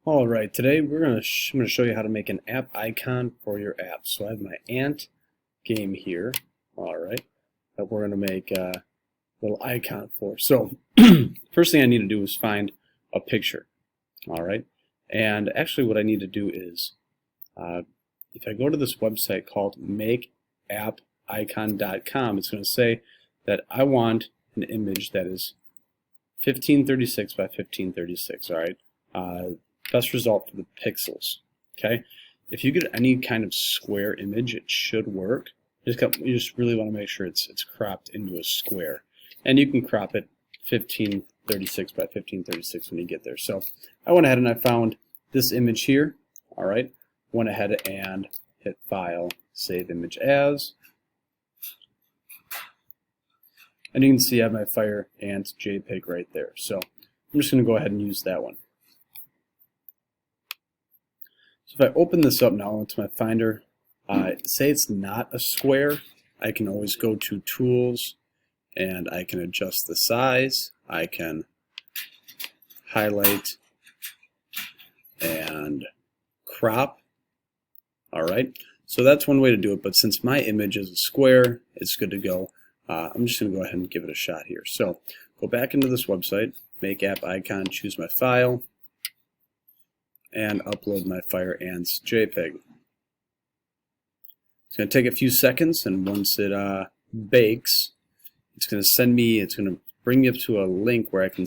All right, today I'm going to show you how to make an app icon for your app. So I have my ant game here, all right, that we're going to make a little icon for. So first thing I need to do is find a picture, all right, and actually what I need to do is if I go to this website called makeappicon.com, it's going to say that I want an image that is 1536 by 1536, all right. Best result for the pixels. Okay, if you get any kind of square image, it should work. You just really want to make sure it's cropped into a square, and you can crop it 1536 by 1536 when you get there. So I went ahead and I found this image here. All right, went ahead and hit File, Save Image As, and you can see I have my Fire Ant JPEG right there. So I'm just going to go ahead and use that one. So if I open this up now into my Finder, say it's not a square, I can always go to Tools and I can adjust the size. I can highlight and crop. All right, so that's one way to do it, but since my image is a square, it's good to go. I'm just going to go ahead and give it a shot here. So go back into this website, make app icon, choose my file, and upload my Fire Ants JPEG. It's going to take a few seconds, and once it bakes, it's going to bring me up to a link where I can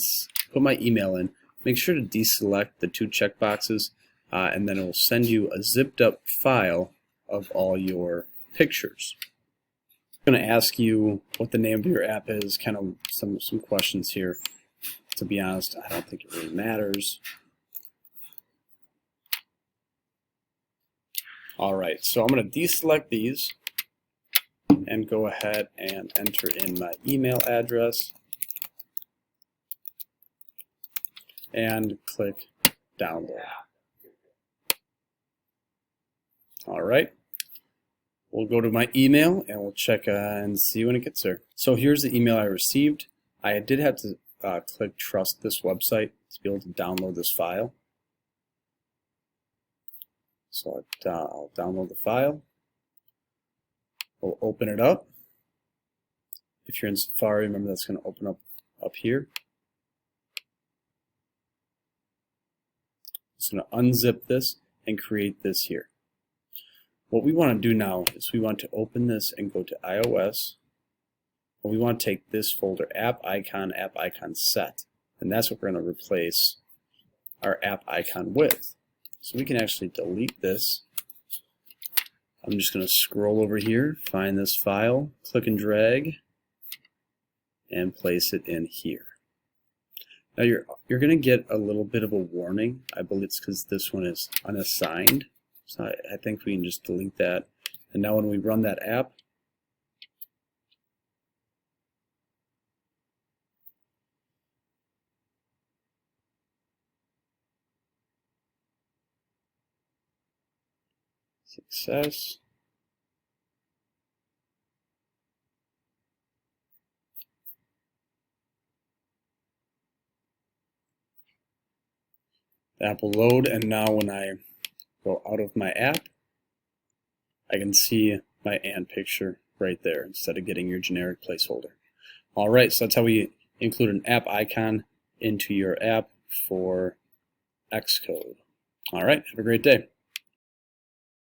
put my email in. Make sure to deselect the two checkboxes, and then it will send you a zipped up file of all your pictures. I'm going to ask you what the name of your app is, kind of some questions here. To be honest, I don't think it really matters. Alright, so I'm going to deselect these and go ahead and enter in my email address and click download. Alright, we'll go to my email and we'll check and see when it gets there. So here's the email I received. I did have to click trust this website to be able to download this file. So I'll download the file. We'll open it up. If you're in Safari, remember that's going to open up here. It's going to unzip this and create this here. What we want to do now is we want to open this and go to iOS. And we want to take this folder, app icon set, and that's what we're going to replace our app icon with. So we can actually delete this. I'm just going to scroll over here, find this file, click and drag, and place it in here. Now you're going to get a little bit of a warning. I believe it's because this one is unassigned. So I think we can just delete that. And now when we run that app, success. The app will load, and now when I go out of my app, I can see my ant picture right there instead of getting your generic placeholder. Alright, so that's how we include an app icon into your app for Xcode. Alright, have a great day.